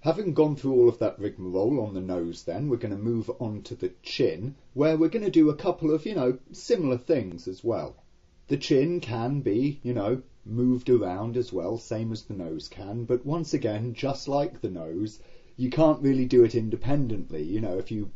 Having gone through all of that rigmarole on the nose then, we're going to move on to the chin, where we're going to do a couple of, similar things as well. The chin can be, moved around as well, same as the nose can, but once again, just like the nose, you can't really do it independently. If you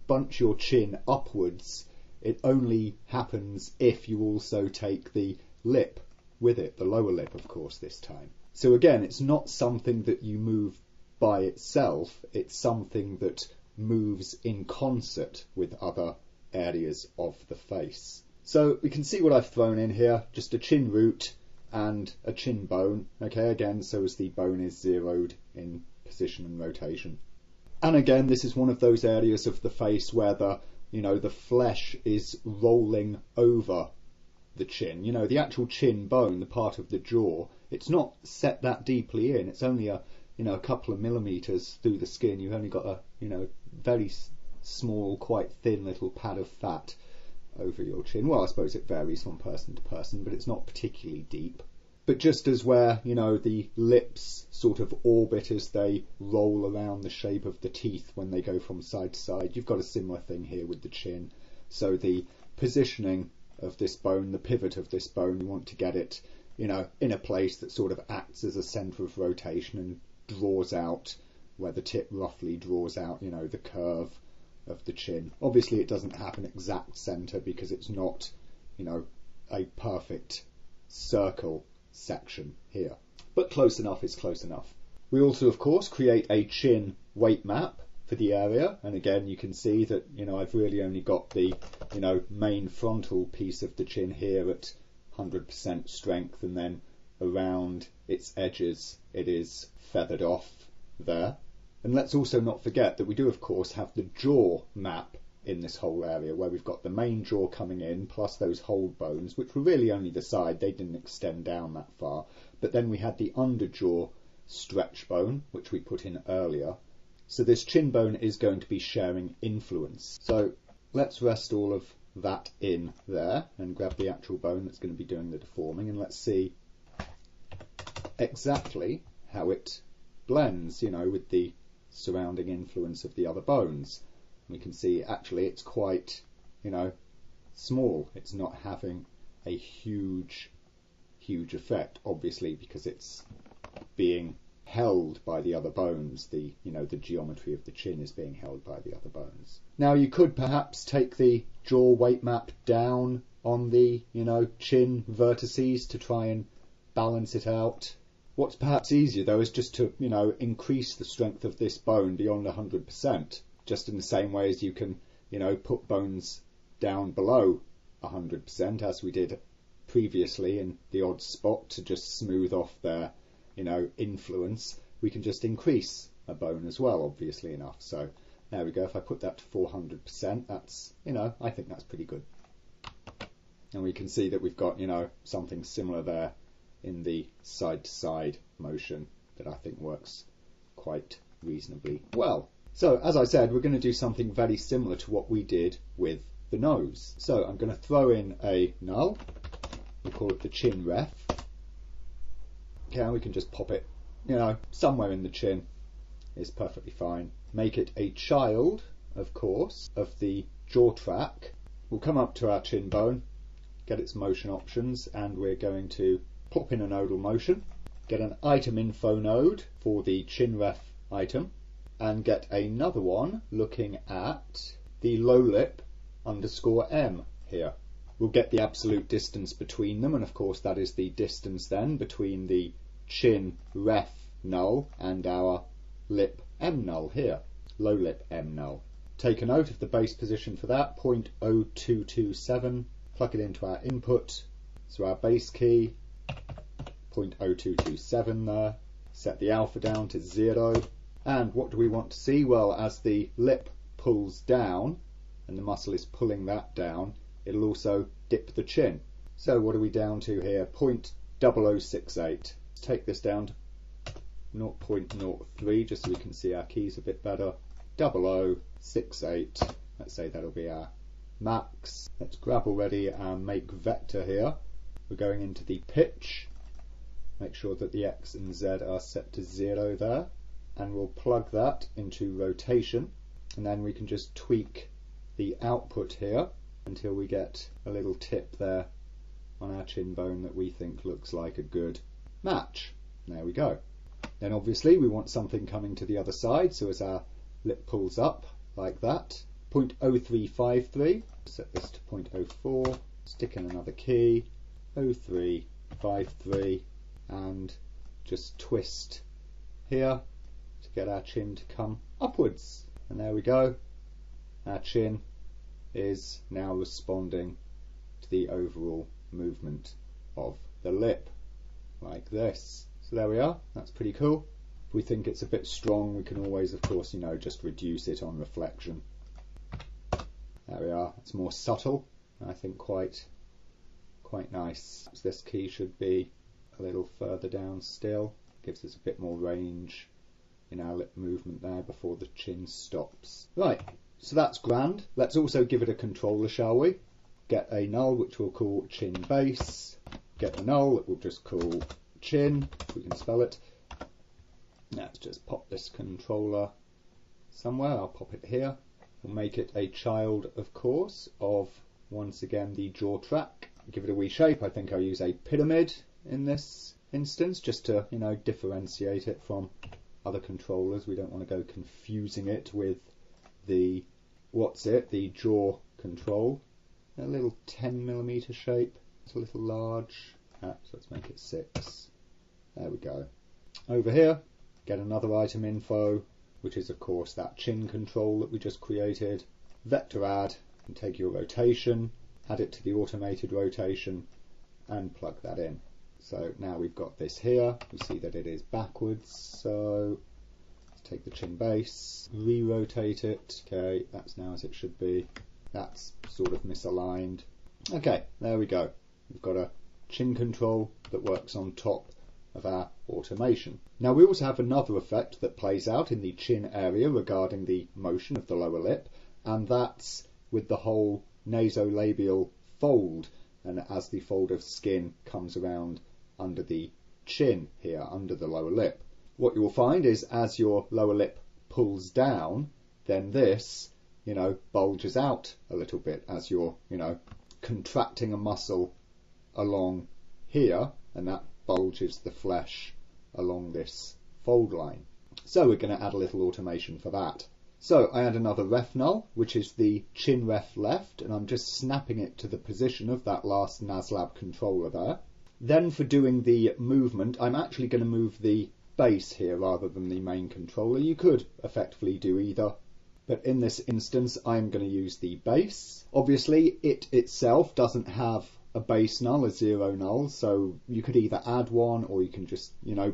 bunch your chin upwards, it only happens if you also take the lip with it, the lower lip, of course, this time. So again, it's not something that you move by itself, it's something that moves in concert with other areas of the face. So we can see what I've thrown in here, just a chin root and a chin bone, okay, again, so as the bone is zeroed in position and rotation. And again, this is one of those areas of the face where the flesh is rolling over the chin. The actual chin bone, the part of the jaw, it's not set that deeply in. It's only a couple of millimeters through the skin. You've only got a very small, quite thin little pad of fat over your chin. Well, I suppose it varies from person to person, but it's not particularly deep. But just as where, the lips sort of orbit as they roll around the shape of the teeth when they go from side to side, you've got a similar thing here with the chin. So the positioning of this bone, the pivot of this bone, you want to get it, in a place that sort of acts as a centre of rotation and draws out, where the tip roughly draws out, the curve of the chin. Obviously it doesn't have an exact centre because it's not, a perfect circle section here. But close enough is close enough. We also, of course, create a chin weight map for the area, and again you can see that, I've really only got the, main frontal piece of the chin here at 100% strength, and then around its edges it is feathered off there. And let's also not forget that we do of course have the jaw map in this whole area, where we've got the main jaw coming in plus those hold bones, which were really only the side, they didn't extend down that far. But then we had the underjaw stretch bone, which we put in earlier. So this chin bone is going to be sharing influence. So let's rest all of that in there and grab the actual bone that's going to be doing the deforming, and let's see exactly how it blends, with the surrounding influence of the other bones. We can see actually it's quite, small. It's not having a huge effect, obviously, because it's being held by the other bones. The geometry of the chin is being held by the other bones. Now you could perhaps take the jaw weight map down on the, chin vertices to try and balance it out. What's perhaps easier though is just to, increase the strength of this bone beyond 100%, just in the same way as you can, put bones down below 100%, as we did previously in the odd spot to just smooth off their, influence. We can just increase a bone as well, obviously enough. So there we go. If I put that to 400%, that's, I think that's pretty good. And we can see that we've got, something similar there in the side-to-side motion that I think works quite reasonably well. So as I said, we're going to do something very similar to what we did with the nose. So I'm going to throw in a null. We call it the chin ref. Okay, and we can just pop it, somewhere in the chin is perfectly fine. Make it a child, of course, of the jaw track. We'll come up to our chin bone, get its motion options, and we're going to plop in a nodal motion, get an item info node for the chin ref item, and get another one looking at the low lip _m here. We'll get the absolute distance between them, and of course that is the distance then between the chin ref null and our lip m null here, low lip m null. Take a note of the base position for that, 0.0227, plug it into our input, so our base key, 0.0227 there, set the alpha down to 0, and what do we want to see? Well, as the lip pulls down, and the muscle is pulling that down, it'll also dip the chin. So what are we down to here? 0.0068. Let's take this down to 0.03 just so we can see our keys a bit better. 0068, let's say that'll be our max. Let's grab already our make vector here. We're going into the pitch. Make sure that the X and Z are set to 0 there. And we'll plug that into rotation. And then we can just tweak the output here until we get a little tip there on our chin bone that we think looks like a good match. There we go. Then obviously we want something coming to the other side, so as our lip pulls up like that. 0.0353, set this to 0.04, stick in another key, 0353, and just twist here to get our chin to come upwards. And there we go. Our chin is now responding to the overall movement of the lip, like this. So there we are, that's pretty cool. If we think it's a bit strong, we can always, of course, just reduce it on reflection. There we are, it's more subtle, and I think quite nice. This key should be a little further down still, gives us a bit more range in our lip movement there before the chin stops. Right, so that's grand. Let's also give it a controller, shall we? Get a null which we'll call chin base, get a null that we'll just call chin, if we can spell it. Let's just pop this controller somewhere. I'll pop it here. We'll make it a child, of course, of, once again, the jaw track. Give it a wee shape. I think I'll use a pyramid in this instance, just to, differentiate it from other controllers. We don't want to go confusing it with the, the jaw control. A little 10mm shape. It's a little large. So let's make it 6. There we go. Over here, get another item info, which is of course that chin control that we just created. Vector add, and take your rotation, add it to the automated rotation, and plug that in. So now we've got this here. We see that it is backwards. So let's take the chin base, re-rotate it. Okay, that's now as it should be. That's sort of misaligned. Okay, there we go. We've got a chin control that works on top of our automation. Now we also have another effect that plays out in the chin area regarding the motion of the lower lip, and that's with the whole nasolabial fold, and as the fold of skin comes around under the chin here, under the lower lip. What you will find is as your lower lip pulls down, then this, bulges out a little bit as you're, contracting a muscle along here, and that bulges the flesh along this fold line. So we're going to add a little automation for that. So I add another ref null, which is the chin ref left, and I'm just snapping it to the position of that last NASLab controller there. Then for doing the movement, I'm actually going to move the base here rather than the main controller. You could effectively do either, but in this instance I'm going to use the base. Obviously it itself doesn't have a base null, a 0 null, so you could either add one or you can just,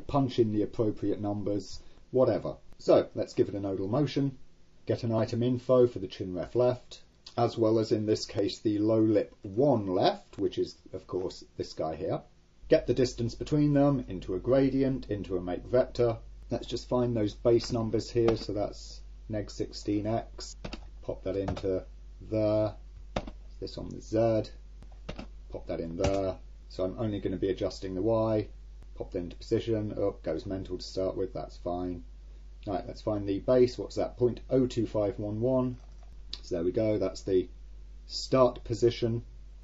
punch in the appropriate numbers, whatever. So let's give it a nodal motion, get an item info for the chin ref left, as well as in this case the low lip 1 left, which is of course this guy here. Get the distance between them into a gradient, into a make vector. Let's just find those base numbers here, so that's neg 16x, pop that into there, this on the Z, pop that in there. So I'm only going to be adjusting the Y, pop that into position. Oh, goes mental to start with, that's fine. Right, let's find the base. What's that? 0.02511. So there we go, that's the start position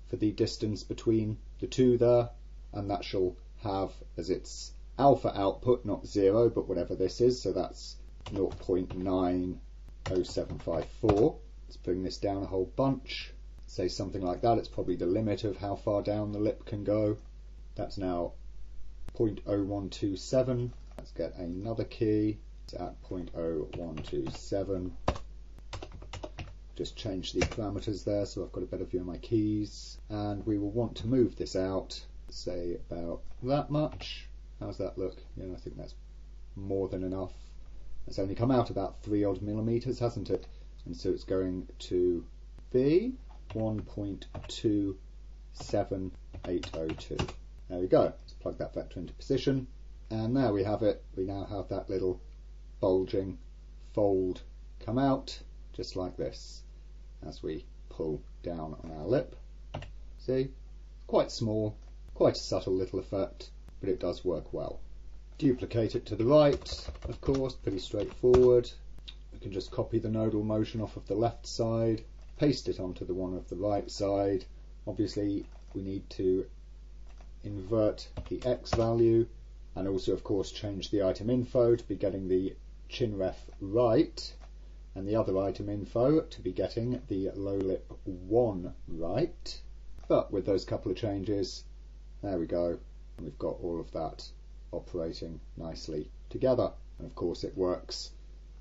for the distance between the two there, and that shall have as its alpha output, not 0, but whatever this is, so that's 0.90754. Let's bring this down a whole bunch. Say something like that. It's probably the limit of how far down the lip can go. That's now 0.0127. Let's get another key. It's at 0.0127. Just change the parameters there so I've got a better view of my keys. And we will want to move this out, say about that much. How's that look? Yeah, I think that's more than enough. It's only come out about 3 odd millimeters, hasn't it? And so it's going to be 1.27802. There we go. Let's plug that vector into position. And there we have it. We now have that little bulging fold come out, just like this, as we pull down on our lip. See? Quite small, quite a subtle little effect, but it does work well. Duplicate it to the right, of course, pretty straightforward. We can just copy the nodal motion off of the left side, paste it onto the one of the right side. Obviously, we need to invert the X value, and also, of course, change the item info to be getting the chin ref right, and the other item info to be getting the low lip 1 right. But with those couple of changes, there we go. We've got all of that operating nicely together. And of course, it works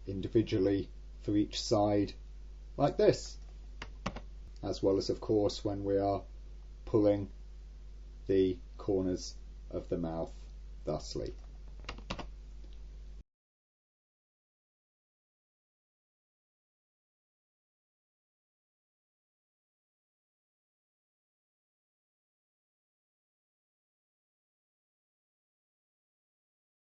individually for each side like this, as well as, of course, when we are pulling the corners of the mouth thusly.